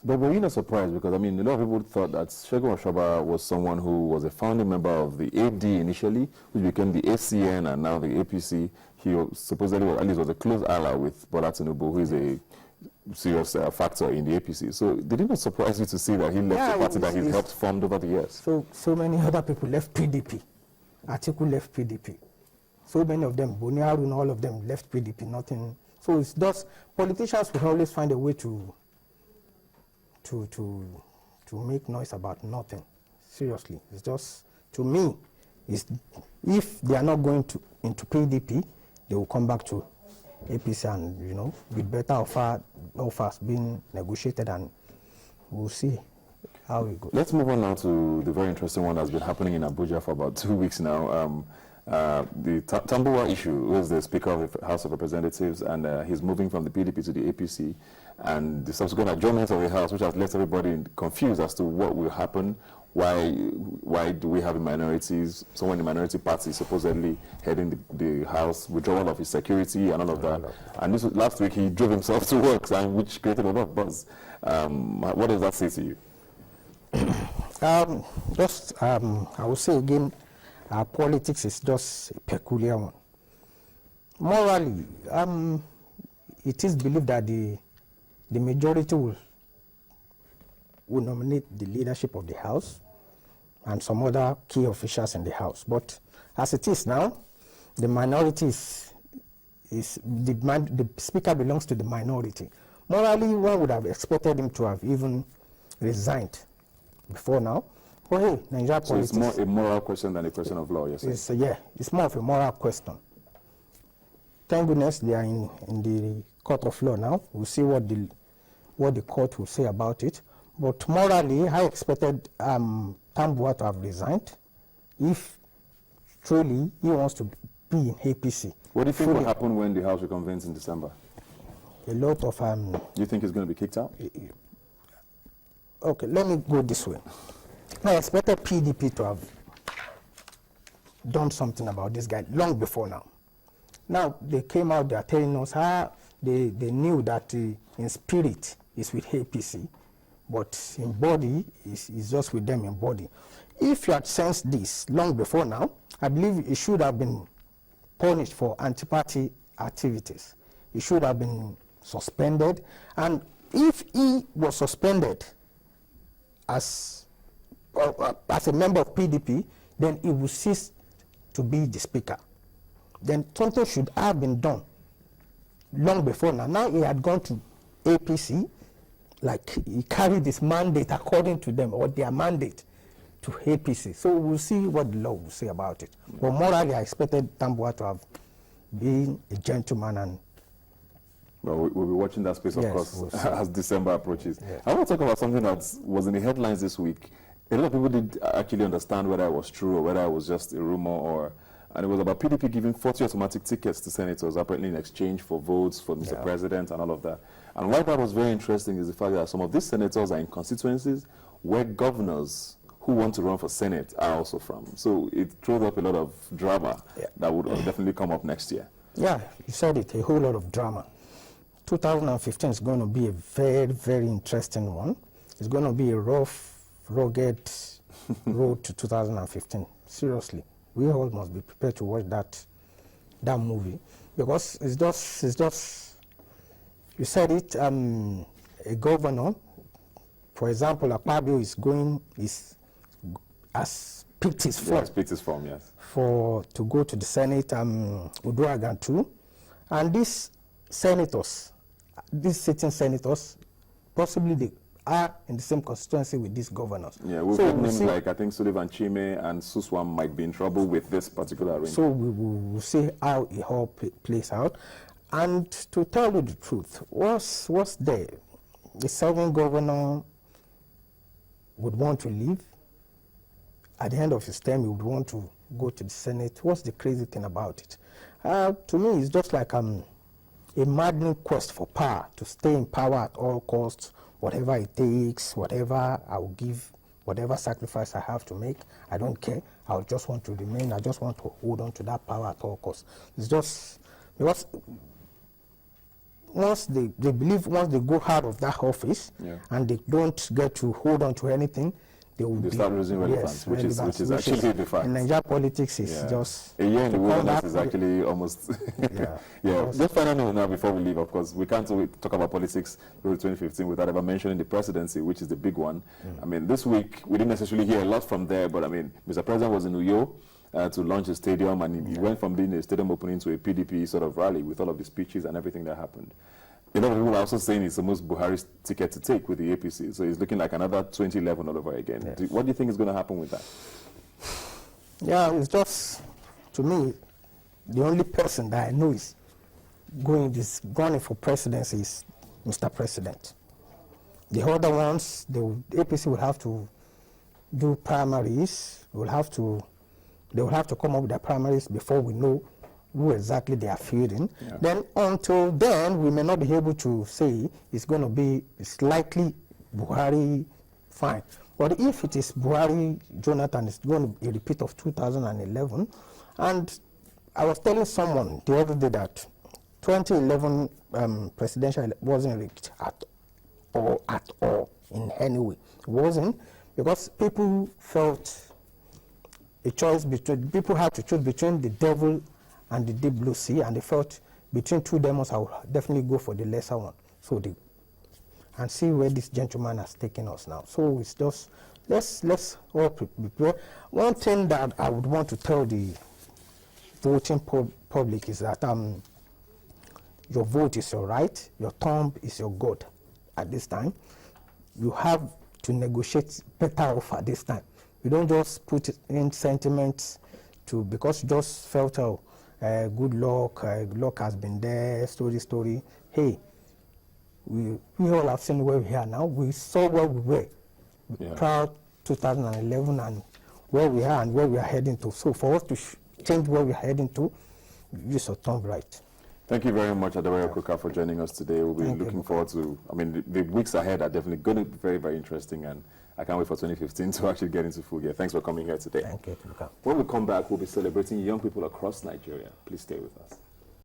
But were you not surprised? Because, I mean, a lot of people thought that Segun Oshoba was someone who was a founding member of the AD initially, which became the ACN and now the APC. He supposedly, at least, was a close ally with Bola Tinubu, who is a serious factor in the APC. So did it not surprise you to see that he left a party that he helped formed over the years? So many other people left PDP. Atiku left PDP. So many of them, Boni Haruna, all of them left PDP, nothing. So it's just, politicians will always find a way to make noise about nothing. Seriously, it's just, to me, if they are not going into PDP, they will come back to APC and, you know, with better offers being negotiated, and we'll see how it goes. Let's move on now to the very interesting one that's been happening in Abuja for about 2 weeks now. The Tambuwa issue, who is the Speaker of the House of Representatives, and he's moving from the PDP to the APC, and the subsequent adjournment of the House, which has left everybody confused as to what will happen. Why do we have minorities, someone in the minority party supposedly heading the House, withdrawal of his security and all of that. And this last week he drove himself to work, which created a lot of buzz. What does that say to you? I would say again, our politics is just a peculiar one. Morally, it is believed that the majority will nominate the leadership of the House and some other key officials in the House. But as it is now, the minority the Speaker belongs to the minority. Morally, one would have expected him to have even resigned before now. But hey, Nigeria politics... So it's more a moral question than a question of law, you're saying? Yeah, it's more of a moral question. Thank goodness they are in the court of law now. We'll see what the court will say about it. But morally, I expected Tambuwa to have resigned if truly he wants to be in APC. What do you think will happen when the House reconvenes in December? A lot of... do you think he's going to be kicked out? Okay, let me go this way. I expected PDP to have done something about this guy long before now. Now, they came out, they are telling us how they knew that in spirit is with APC, but in body is just with them in body. If you had sensed this long before now, I believe it should have been punished for anti-party activities. It should have been suspended. And if he was suspended as a member of PDP, then he would cease to be the Speaker. Then something should have been done long before now. Now he had gone to APC, like he carried this mandate according to them, or their mandate, to APC. So we'll see what the law will say about it. But morally, I expected Tambuwa to have been a gentleman. And well, we'll be watching that space, of course, we'll as December approaches. Yes. I want to talk about something that was in the headlines this week. A lot of people did actually understand whether it was true or whether it was just a rumor, and it was about PDP giving 40 automatic tickets to senators, apparently in exchange for votes for Mr. President and all of that. And why that was very interesting is the fact that some of these senators are in constituencies where governors who want to run for Senate are also from. So it throws up a lot of drama that would definitely come up next year. Yeah, you said it, a whole lot of drama. 2015 is going to be a very, very interesting one. It's going to be a rough, rugged road to 2015. Seriously, we all must be prepared to watch that movie, because it's just you said it. A governor, for example, Akpabio has picked his form. Yes, picked his form, yes. To go to the Senate, Uduagan too, and these sitting senators, possibly they are in the same constituency with these governors. Yeah, we've got names like, I think, Sullivan Chime and Suswam might be in trouble with this particular arrangement. So we will see how it all plays out. And to tell you the truth, what's there? The serving governor would want to leave. At the end of his term, he would want to go to the Senate. What's the crazy thing about it? To me, it's just like a maddening quest for power, to stay in power at all costs, whatever it takes, whatever I will give, whatever sacrifice I have to make, I don't care. I just want to remain. I just want to hold on to that power at all costs. It's just because once they believe once they go out of that office and they don't get to hold on to anything, they start losing relevance, which is actually the fact. In Nigerian politics, is just a year in the wilderness is actually almost. Just final note now before we leave. Of course, we can't talk about politics through 2015 without ever mentioning the presidency, which is the big one. I mean, this week we didn't necessarily hear a lot from there, but I mean, Mr. President was in Uyo to launch a stadium, and he went from being a stadium opening to a PDP sort of rally with all of the speeches and everything that happened. A lot of people are also saying it's almost Buhari's ticket to take with the APC, so it's looking like another 2011 all over again. Yes. What do you think is going to happen with that? Yeah, it's just, to me, the only person that I know is going for presidency is Mr. President. The other ones, the APC will have to do primaries. They will have to come up with their primaries before we know who exactly they are feuding. Then until then, we may not be able to say it's likely Buhari, fine. But if it is Buhari, Jonathan, it's going to be a repeat of 2011. And I was telling someone the other day that 2011 presidential wasn't rigged at all in any way. It wasn't, because people felt people had to choose between the devil and the deep blue sea, and they felt between two demons, I would definitely go for the lesser one. So and see where this gentleman has taken us now. So it's just, let's all prepare. One thing that I would want to tell the voting public is that your vote is your right, your thumb is your God at this time. You have to negotiate better off at this time. You don't just put in sentiments because you just felt, good luck has been there, story. Hey, we all have seen where we are now. We saw where we were prior 2011 and where we are and where we are heading to. So for us to change where we are heading to, use your thumb right. Thank you very much, Adebayo Kuka, for joining us today. We'll be looking forward to, I mean, the weeks ahead are definitely going to be very, very interesting, and I can't wait for 2015 to actually get into full gear. Thanks for coming here today. Thank you, Kuka. When we come back, we'll be celebrating young people across Nigeria. Please stay with us.